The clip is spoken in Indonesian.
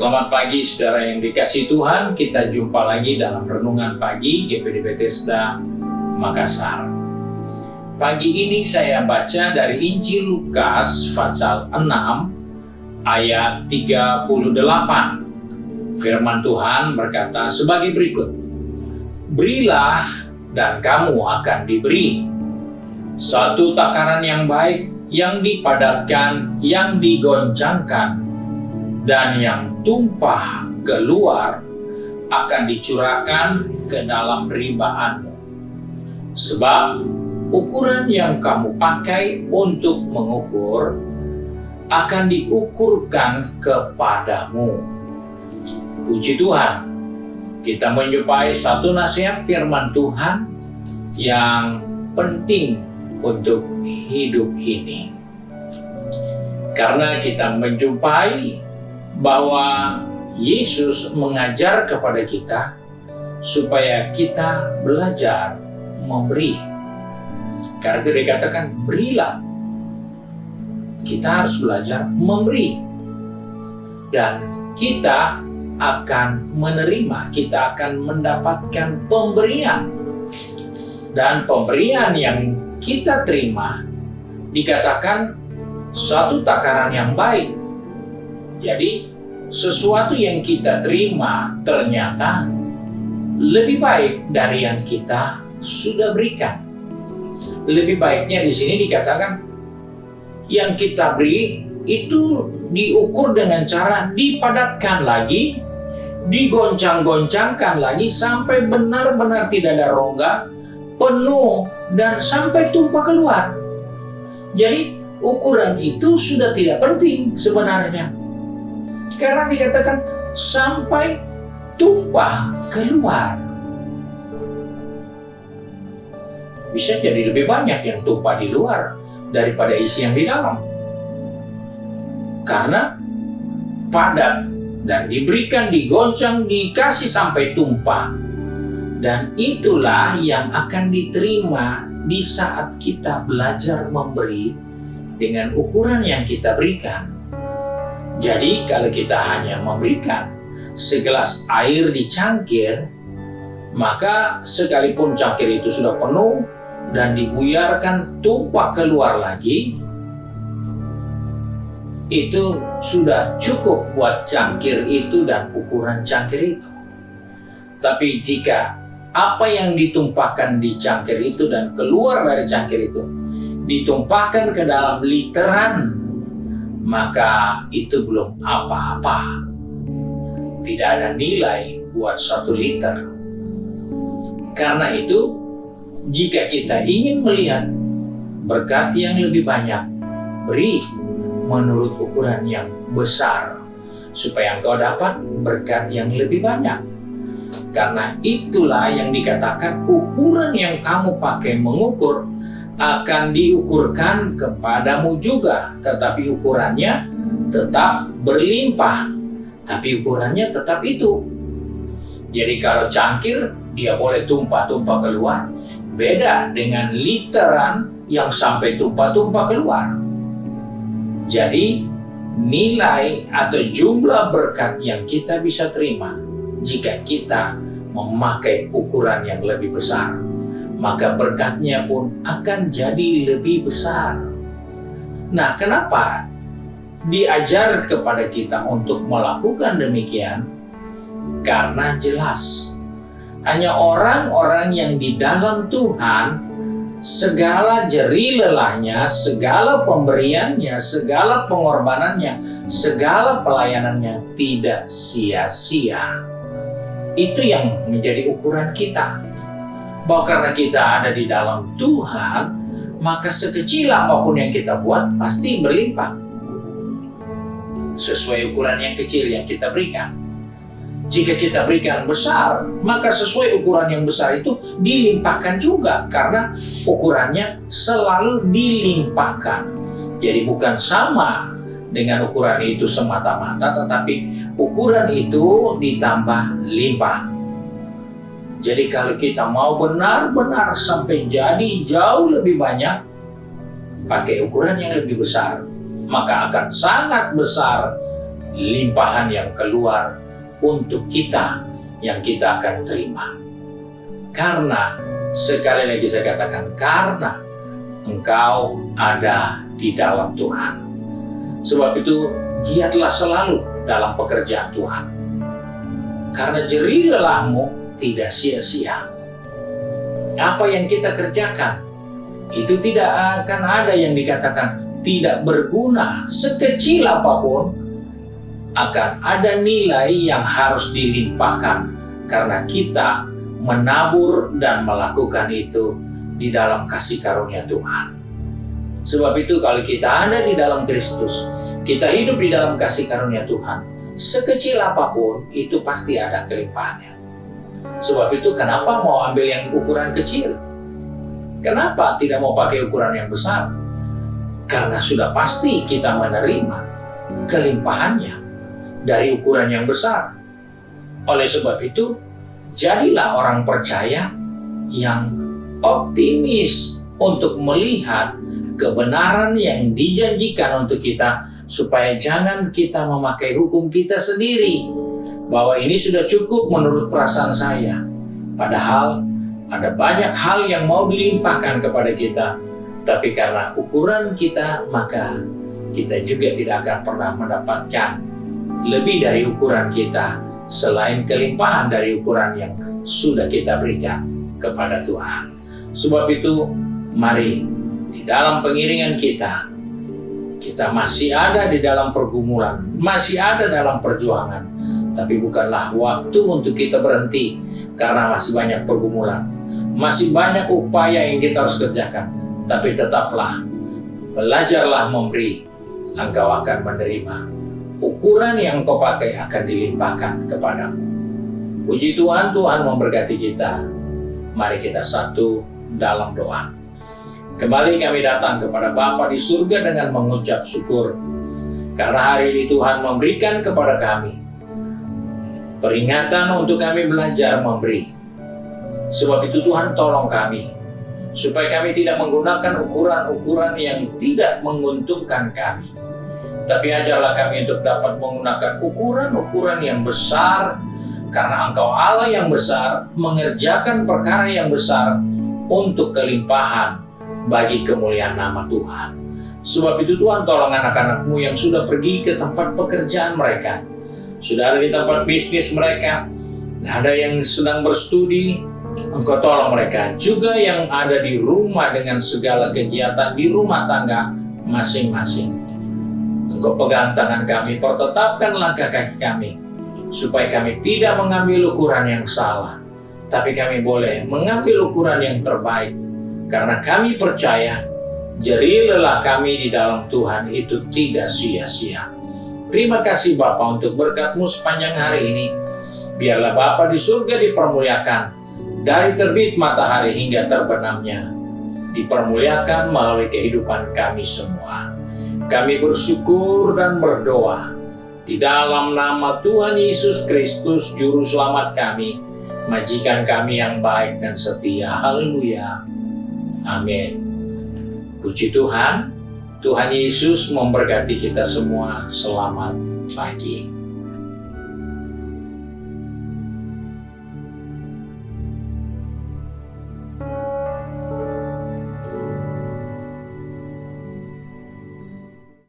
Selamat pagi saudara yang dikasihi Tuhan, kita jumpa lagi dalam Renungan Pagi GPD Bethesda Makassar. Pagi ini saya baca dari Injil Lukas pasal 6 ayat 38. Firman Tuhan berkata sebagai berikut, "Berilah dan kamu akan diberi. Satu takaran yang baik, yang dipadatkan, yang digoncangkan, dan yang tumpah keluar akan dicurahkan ke dalam ribaanmu. Sebab ukuran yang kamu pakai untuk mengukur akan diukurkan kepadamu." Puji Tuhan, kita menjumpai satu nasihat firman Tuhan yang penting untuk hidup ini. Karena kita menjumpai bahwa Yesus mengajar kepada kita supaya kita belajar memberi. Karena itu dikatakan berilah. Kita harus belajar memberi. Dan kita akan menerima, kita akan mendapatkan pemberian. Dan pemberian yang kita terima dikatakan suatu takaran yang baik. Jadi sesuatu yang kita terima ternyata lebih baik dari yang kita sudah berikan. Lebih baiknya di sini dikatakan yang kita beri itu diukur dengan cara dipadatkan lagi, digoncang-goncangkan lagi sampai benar-benar tidak ada rongga, penuh dan sampai tumpah keluar. Jadi ukuran itu sudah tidak penting sebenarnya. Karena dikatakan sampai tumpah keluar. Bisa jadi lebih banyak yang tumpah di luar daripada isi yang di dalam. Karena padat dan diberikan, digoncang, dikasih sampai tumpah. Dan itulah yang akan diterima di saat kita belajar memberi dengan ukuran yang kita berikan. Jadi kalau kita hanya memberikan segelas air di cangkir, maka sekalipun cangkir itu sudah penuh dan dibuyarkan tumpah keluar lagi, itu sudah cukup buat cangkir itu dan ukuran cangkir itu. Tapi jika apa yang ditumpahkan di cangkir itu dan keluar dari cangkir itu ditumpahkan ke dalam literan, maka itu belum apa-apa. Tidak ada nilai buat 1 liter. Karena itu, jika kita ingin melihat berkat yang lebih banyak, beri menurut ukuran yang besar, supaya engkau dapat berkat yang lebih banyak. Karena itulah yang dikatakan ukuran yang kamu pakai mengukur akan diukurkan kepadamu juga, tetapi ukurannya tetap berlimpah, tapi ukurannya tetap itu. Jadi kalau cangkir dia boleh tumpah-tumpah keluar, beda dengan literan yang sampai tumpah-tumpah keluar. Jadi nilai atau jumlah berkat yang kita bisa terima jika kita memakai ukuran yang lebih besar, maka berkatnya pun akan jadi lebih besar. Nah, kenapa diajar kepada kita untuk melakukan demikian? Karena jelas, hanya orang-orang yang di dalam Tuhan, segala jerih lelahnya, segala pemberiannya, segala pengorbanannya, segala pelayanannya tidak sia-sia. Itu yang menjadi ukuran kita. Bahwa karena kita ada di dalam Tuhan, maka sekecil apapun yang kita buat pasti berlimpah. Sesuai ukuran yang kecil yang kita berikan. Jika kita berikan besar, maka sesuai ukuran yang besar itu dilimpahkan juga. Karena ukurannya selalu dilimpahkan. Jadi bukan sama dengan ukuran itu semata-mata, tetapi ukuran itu ditambah limpah. Jadi kalau kita mau benar-benar sampai jadi jauh lebih banyak, pakai ukuran yang lebih besar, maka akan sangat besar limpahan yang keluar untuk kita yang kita akan terima. Karena, sekali lagi saya katakan, karena engkau ada di dalam Tuhan. Sebab itu, giatlah selalu dalam pekerjaan Tuhan. Karena jerih lelahmu tidak sia-sia. Apa yang kita kerjakan, itu tidak akan ada yang dikatakan tidak berguna. Sekecil apapun, akan ada nilai yang harus dilimpahkan karena kita menabur dan melakukan itu di dalam kasih karunia Tuhan. Sebab itu kalau kita ada di dalam Kristus, kita hidup di dalam kasih karunia Tuhan, sekecil apapun itu pasti ada kelimpahannya. Sebab itu kenapa mau ambil yang ukuran kecil? Kenapa tidak mau pakai ukuran yang besar? Karena sudah pasti kita menerima kelimpahannya dari ukuran yang besar. Oleh sebab itu, jadilah orang percaya yang optimis untuk melihat kebenaran yang dijanjikan untuk kita, supaya jangan kita memakai hukum kita sendiri, bahwa ini sudah cukup menurut perasaan saya. Padahal ada banyak hal yang mau dilimpahkan kepada kita, tapi karena ukuran kita, maka kita juga tidak akan pernah mendapatkan lebih dari ukuran kita, selain kelimpahan dari ukuran yang sudah kita berikan kepada Tuhan. Sebab itu, mari di dalam pengiringan kita masih ada di dalam pergumulan, masih ada dalam perjuangan, tapi bukanlah waktu untuk kita berhenti karena masih banyak pergumulan, masih banyak upaya yang kita harus kerjakan. Tapi tetaplah, belajarlah memberi, engkau akan menerima. Ukuran yang kau pakai akan dilimpahkan kepadamu. Puji Tuhan, Tuhan memberkati kita. Mari kita satu dalam doa. Kembali kami datang kepada Bapa di surga dengan mengucap syukur, karena hari ini Tuhan memberikan kepada kami peringatan untuk kami belajar memberi. Sebab itu Tuhan tolong kami, supaya kami tidak menggunakan ukuran-ukuran yang tidak menguntungkan kami. Tapi ajarlah kami untuk dapat menggunakan ukuran-ukuran yang besar, karena Engkau Allah yang besar, mengerjakan perkara yang besar untuk kelimpahan bagi kemuliaan nama Tuhan. Sebab itu Tuhan tolong anak-anak-Mu yang sudah pergi ke tempat pekerjaan mereka, sudah ada di tempat bisnis mereka, ada yang sedang berstudi, Engkau tolong mereka, juga yang ada di rumah dengan segala kegiatan di rumah tangga masing-masing. Engkau pegang tangan kami, pertetapkan langkah kaki kami, supaya kami tidak mengambil ukuran yang salah, tapi kami boleh mengambil ukuran yang terbaik, karena kami percaya jerih lelah kami di dalam Tuhan itu tidak sia-sia. Terima kasih Bapa untuk berkat-Mu sepanjang hari ini. Biarlah Bapa di surga dipermuliakan, dari terbit matahari hingga terbenamnya, dipermuliakan melalui kehidupan kami semua. Kami bersyukur dan berdoa di dalam nama Tuhan Yesus Kristus, Juru Selamat kami, Majikan kami yang baik dan setia. Haleluya. Amin. Puji Tuhan, Tuhan Yesus memberkati kita semua. Selamat pagi.